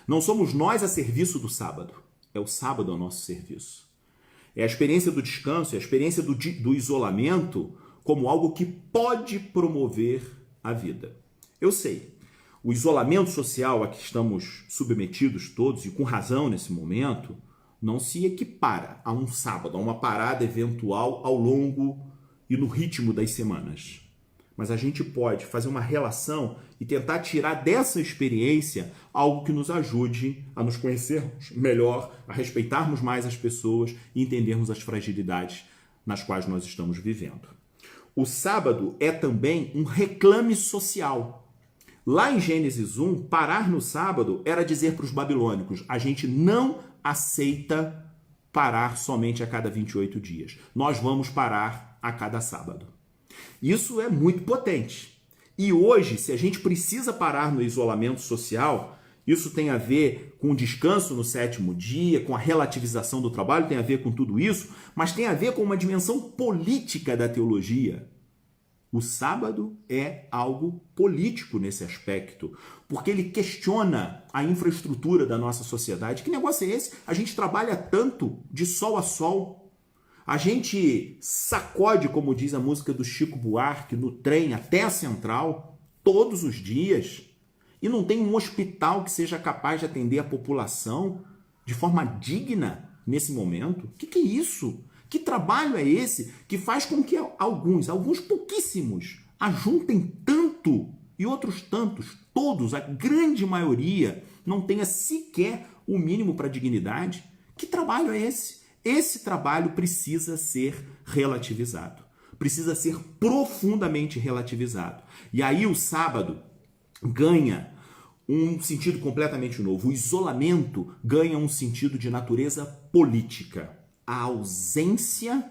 Não somos nós a serviço do sábado, é o sábado ao nosso serviço. É a experiência do descanso, é a experiência do isolamento como algo que pode promover a vida. Eu sei, o isolamento social a que estamos submetidos todos, e com razão nesse momento, não se equipara a um sábado, a uma parada eventual ao longo e no ritmo das semanas. Mas a gente pode fazer uma relação e tentar tirar dessa experiência algo que nos ajude a nos conhecermos melhor, a respeitarmos mais as pessoas e entendermos as fragilidades nas quais nós estamos vivendo. O sábado é também um reclame social. Lá em Gênesis 1, parar no sábado era dizer para os babilônicos: a gente não aceita parar somente a cada 28 dias. Nós vamos parar a cada sábado. Isso é muito potente. E hoje, se a gente precisa parar no isolamento social, isso tem a ver com o descanso no sétimo dia, com a relativização do trabalho, tem a ver com tudo isso, mas tem a ver com uma dimensão política da teologia. O sábado é algo político nesse aspecto, porque ele questiona a infraestrutura da nossa sociedade. Que negócio é esse? A gente trabalha tanto de sol a sol. A gente sacode, como diz a música do Chico Buarque, no trem até a central, todos os dias. E não tem um hospital que seja capaz de atender a população de forma digna nesse momento. O que é isso? Que trabalho é esse que faz com que alguns pouquíssimos, ajuntem tanto e outros tantos, todos, a grande maioria, não tenha sequer o mínimo para dignidade? Que trabalho é esse? Esse trabalho precisa ser relativizado, precisa ser profundamente relativizado. E aí o sábado ganha um sentido completamente novo. O isolamento ganha um sentido de natureza política. A ausência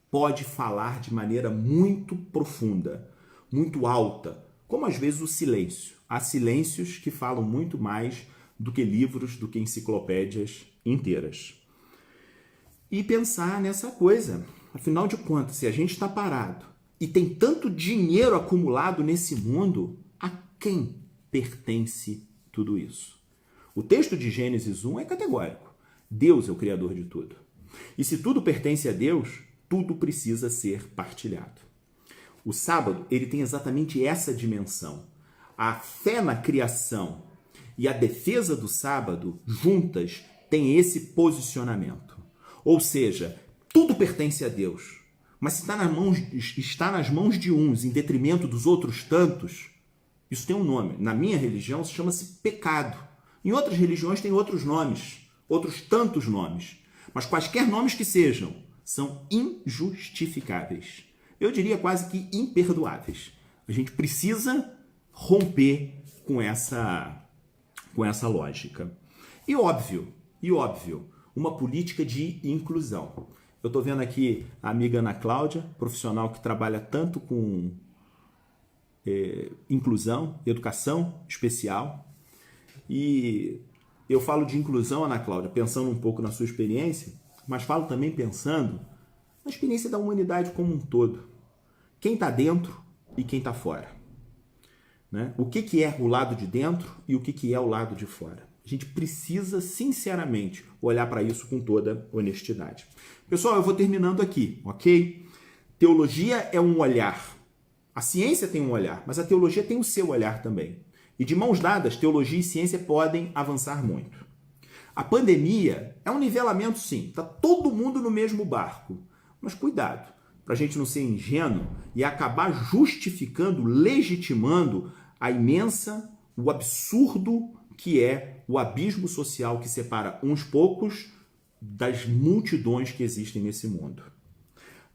pode falar de maneira muito profunda, muito alta, como às vezes o silêncio. Há silêncios que falam muito mais do que livros, do que enciclopédias inteiras. e pensar nessa coisa. Afinal de contas, se a gente está parado e tem tanto dinheiro acumulado nesse mundo, a quem pertence tudo isso? O texto de Gênesis 1 é categórico. Deus é o criador de tudo. E se tudo pertence a Deus, tudo precisa ser partilhado. O sábado, ele tem exatamente essa dimensão. A fé na criação e a defesa do sábado, juntas, têm esse posicionamento. Ou seja, tudo pertence a Deus. Mas se está nas mãos de uns em detrimento dos outros tantos, isso tem um nome. Na minha religião, chama-se pecado. Em outras religiões tem outros nomes, outros tantos nomes. Mas quaisquer nomes que sejam, são injustificáveis. Eu diria quase que imperdoáveis. A gente precisa romper com essa lógica. E óbvio, uma política de inclusão. Eu estou vendo aqui a amiga Ana Cláudia, profissional que trabalha tanto com inclusão, educação especial. E eu falo de inclusão, Ana Cláudia, pensando um pouco na sua experiência, mas falo também pensando na experiência da humanidade como um todo. Quem está dentro e quem está fora. Né? O que é o lado de dentro e o que é o lado de fora. A gente precisa, sinceramente, olhar para isso com toda honestidade. Pessoal, eu vou terminando aqui, ok? Teologia é um olhar. A ciência tem um olhar, mas a teologia tem o seu olhar também. E de mãos dadas, teologia e ciência podem avançar muito. A pandemia é um nivelamento, sim. Está todo mundo no mesmo barco. Mas cuidado, para a gente não ser ingênuo e acabar justificando, legitimando o absurdo que é o abismo social que separa uns poucos das multidões que existem nesse mundo.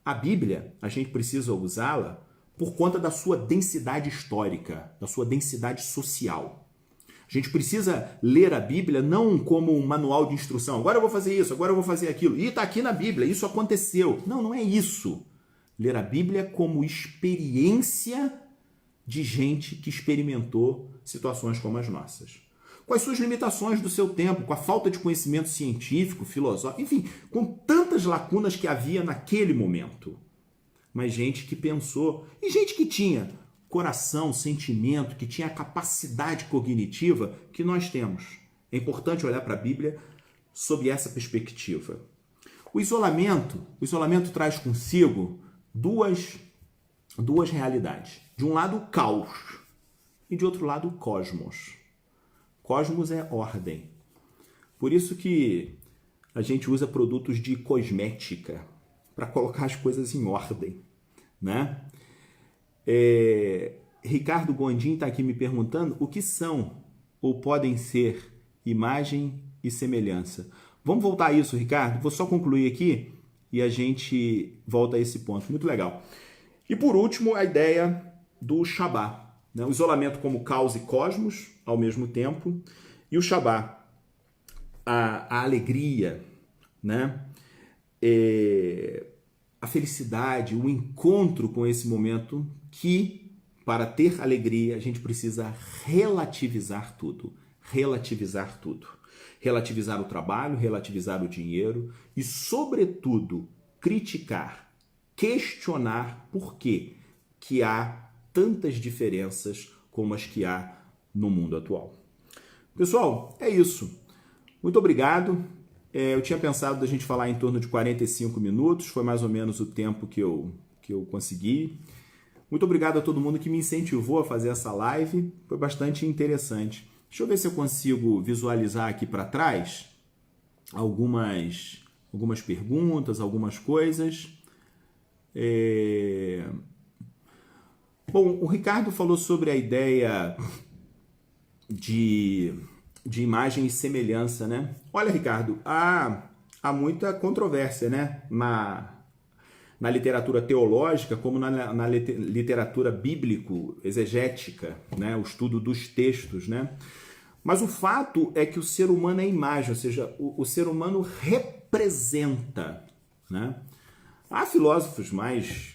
A Bíblia, a gente precisa usá-la por conta da sua densidade histórica, da sua densidade social. A gente precisa ler a Bíblia não como um manual de instrução. Agora eu vou fazer isso, agora eu vou fazer aquilo. E está aqui na Bíblia, isso aconteceu. Não, não é isso. Ler a Bíblia como experiência de gente que experimentou situações como as nossas. Com as suas limitações do seu tempo, com a falta de conhecimento científico, filosófico, enfim, com tantas lacunas que havia naquele momento. Mas gente que pensou, e gente que tinha coração, sentimento, que tinha a capacidade cognitiva que nós temos. É importante olhar para a Bíblia sob essa perspectiva. O isolamento traz consigo duas realidades. De um lado, o caos, e de outro lado, o cosmos. Cosmos é ordem. Por isso que a gente usa produtos de cosmética para colocar as coisas em ordem, né? Ricardo Gondim está aqui me perguntando o que são ou podem ser imagem e semelhança. Vamos voltar a isso, Ricardo? Vou só concluir aqui e a gente volta a esse ponto. Muito legal. E por último, a ideia do Shabá, né? O isolamento como caos e cosmos ao mesmo tempo, e o Shabá, a alegria, né? A felicidade, o encontro com esse momento que, para ter alegria, a gente precisa relativizar tudo. Relativizar tudo. Relativizar o trabalho, relativizar o dinheiro e, sobretudo, criticar, questionar por que há tantas diferenças como as que há no mundo atual. Pessoal, é isso. Muito obrigado. Eu tinha pensado da gente falar em torno de 45 minutos, foi mais ou menos o tempo que eu consegui. Muito obrigado a todo mundo que me incentivou a fazer essa live, foi bastante interessante. Deixa eu ver se eu consigo visualizar aqui para trás algumas perguntas, algumas coisas. Bom, o Ricardo falou sobre a ideia de imagem e semelhança, né? Olha, Ricardo, há muita controvérsia, né? Na literatura teológica, como na literatura bíblico-exegética, né? O estudo dos textos, né? Mas o fato é que o ser humano é imagem, ou seja, o ser humano representa, né? Há filósofos mais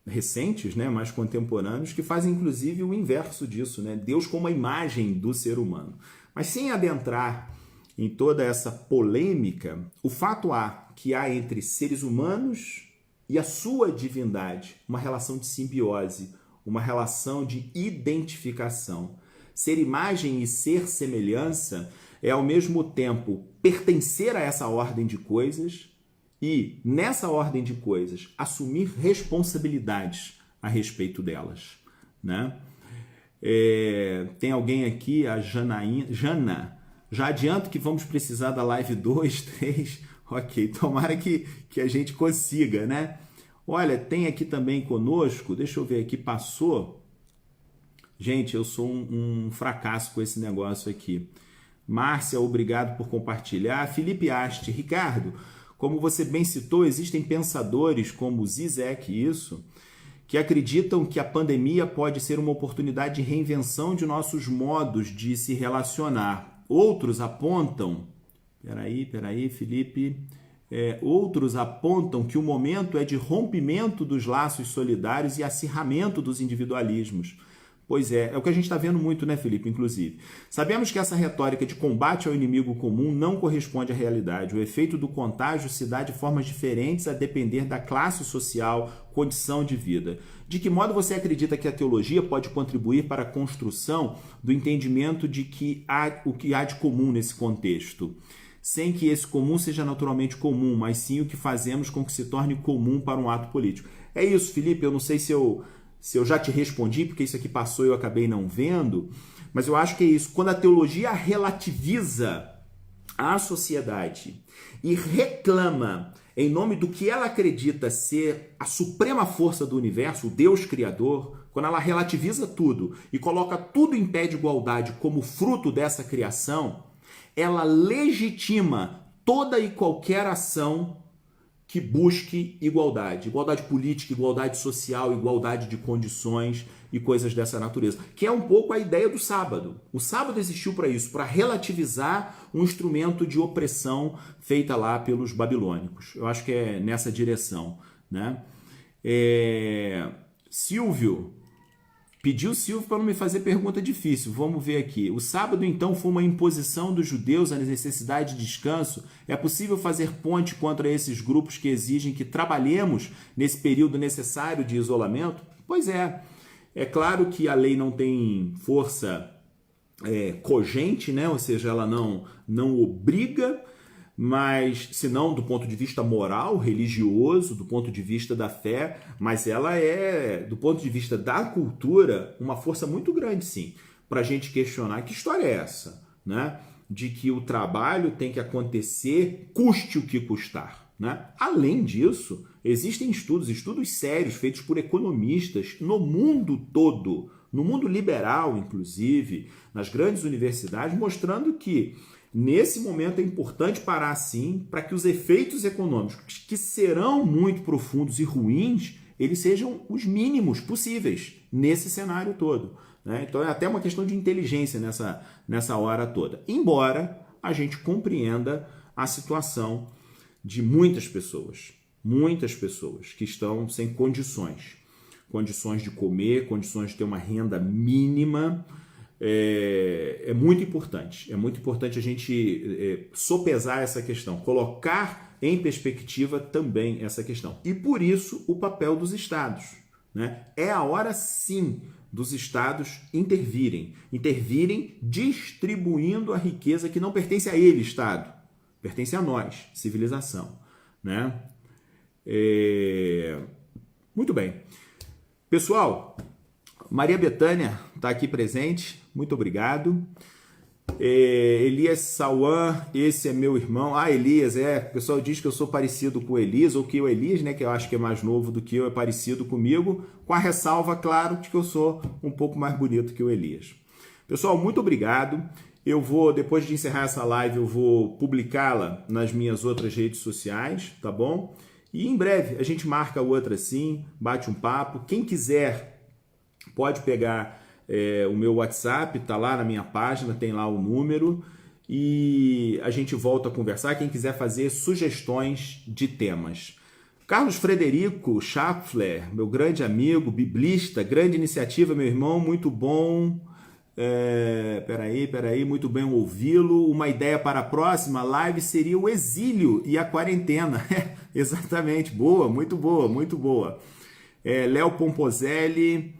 recentes, né, mais contemporâneos, que fazem inclusive o inverso disso, né? Deus como a imagem do ser humano. Mas sem adentrar em toda essa polêmica, o fato que há entre seres humanos e a sua divindade uma relação de simbiose, uma relação de identificação. Ser imagem e ser semelhança é, ao mesmo tempo, pertencer a essa ordem de coisas e, nessa ordem de coisas, assumir responsabilidades a respeito delas, né? Tem alguém aqui, a Jana. Já adianto que vamos precisar da live 2, 3. Ok, tomara que a gente consiga, né? Olha, tem aqui também conosco, deixa eu ver aqui, passou. Gente, eu sou um fracasso com esse negócio aqui. Márcia, obrigado por compartilhar. Felipe Aste, Ricardo, como você bem citou, existem pensadores como Zizek, que acreditam que a pandemia pode ser uma oportunidade de reinvenção de nossos modos de se relacionar. Outros apontam... Peraí, Felipe... outros apontam que o momento é de rompimento dos laços solidários e acirramento dos individualismos. Pois é o que a gente está vendo muito, né, Felipe, inclusive. Sabemos que essa retórica de combate ao inimigo comum não corresponde à realidade. O efeito do contágio se dá de formas diferentes a depender da classe social, condição de vida. De que modo você acredita que a teologia pode contribuir para a construção do entendimento de que o que há de comum nesse contexto? Sem que esse comum seja naturalmente comum, mas sim o que fazemos com que se torne comum para um ato político. É isso, Felipe, eu não sei se eu já te respondi, porque isso aqui passou e eu acabei não vendo, mas eu acho que é isso. Quando a teologia relativiza a sociedade e reclama em nome do que ela acredita ser a suprema força do universo, o Deus Criador, quando ela relativiza tudo e coloca tudo em pé de igualdade como fruto dessa criação, ela legitima toda e qualquer ação que busque igualdade. Igualdade política, igualdade social, igualdade de condições e coisas dessa natureza. Que é um pouco a ideia do sábado. O sábado existiu para isso, para relativizar um instrumento de opressão feita lá pelos babilônicos. Eu acho que é nessa direção, né? Silvio... Pediu Silvio para não me fazer pergunta difícil. Vamos ver aqui. O sábado, então, foi uma imposição dos judeus à necessidade de descanso? É possível fazer ponte contra esses grupos que exigem que trabalhemos nesse período necessário de isolamento? Pois é. É claro que a lei não tem força cogente, né? Ou seja, ela não obriga, mas, se não do ponto de vista moral, religioso, do ponto de vista da fé, mas ela é, do ponto de vista da cultura, uma força muito grande, sim, para a gente questionar que história é essa, né? De que o trabalho tem que acontecer, custe o que custar, né? Além disso, existem estudos sérios feitos por economistas no mundo todo, no mundo liberal, inclusive, nas grandes universidades, mostrando que nesse momento é importante parar sim para que os efeitos econômicos, que serão muito profundos e ruins, eles sejam os mínimos possíveis nesse cenário todo, né? Então é até uma questão de inteligência nessa hora toda. Embora a gente compreenda a situação de muitas pessoas que estão sem condições de comer, condições de ter uma renda mínima. É muito importante a gente sopesar essa questão, colocar em perspectiva também essa questão. E por isso o papel dos estados, né? É a hora sim dos estados intervirem distribuindo a riqueza que não pertence a ele, Estado, pertence a nós, civilização, né? Muito bem. Pessoal, Maria Bethânia está aqui presente, muito obrigado. Elias Sauan, esse é meu irmão. Elias, o pessoal diz que eu sou parecido com o Elias, ou que o Elias, né, que eu acho que é mais novo do que eu, é parecido comigo, com a ressalva, claro, de que eu sou um pouco mais bonito que o Elias. Pessoal, muito obrigado. Eu vou, depois de encerrar essa live, eu vou publicá-la nas minhas outras redes sociais, tá bom? E em breve a gente marca outra assim, bate um papo. Quem quiser pode pegar o meu WhatsApp, tá lá na minha página, tem lá o número e a gente volta a conversar. Quem quiser fazer sugestões de temas. Carlos Frederico Schaffler, meu grande amigo, biblista, grande iniciativa, meu irmão, muito bom. Peraí, muito bem ouvi-lo. Uma ideia para a próxima live seria o exílio e a quarentena. Exatamente, boa, muito boa, muito boa. Léo Pomposelli,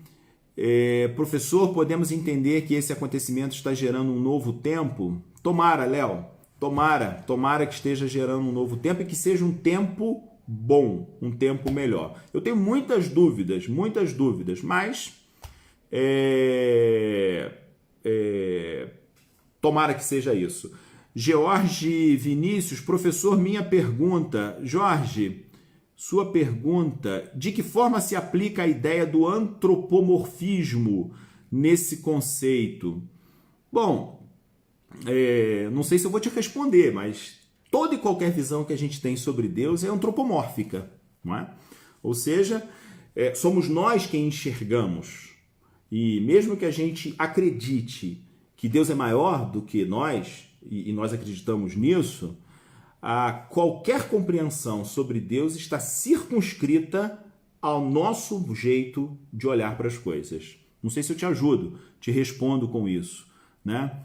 professor, podemos entender que esse acontecimento está gerando um novo tempo? Tomara, Léo, tomara que esteja gerando um novo tempo e que seja um tempo bom, um tempo melhor. Eu tenho muitas dúvidas, mas tomara que seja isso. Jorge Vinícius, professor, minha pergunta. Jorge, sua pergunta, de que forma se aplica a ideia do antropomorfismo nesse conceito? Bom, não sei se eu vou te responder, mas toda e qualquer visão que a gente tem sobre Deus é antropomórfica, não é? Ou seja, somos nós quem enxergamos. E mesmo que a gente acredite que Deus é maior do que nós, e nós acreditamos nisso, qualquer compreensão sobre Deus está circunscrita ao nosso jeito de olhar para as coisas. Não sei se eu te ajudo, te respondo com isso, né?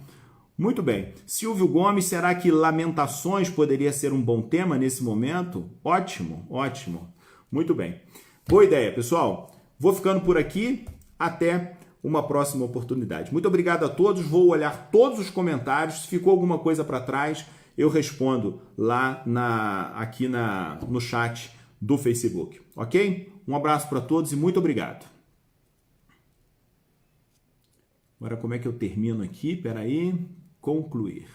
Muito bem. Silvio Gomes, será que Lamentações poderia ser um bom tema nesse momento? Ótimo, ótimo. Muito bem. Boa ideia, pessoal. Vou ficando por aqui. Até uma próxima oportunidade. Muito obrigado a todos. Vou olhar todos os comentários. Se ficou alguma coisa para trás, eu respondo lá aqui no chat do Facebook. Ok? Um abraço para todos e muito obrigado. Agora, como é que eu termino aqui? Espera aí. Concluir.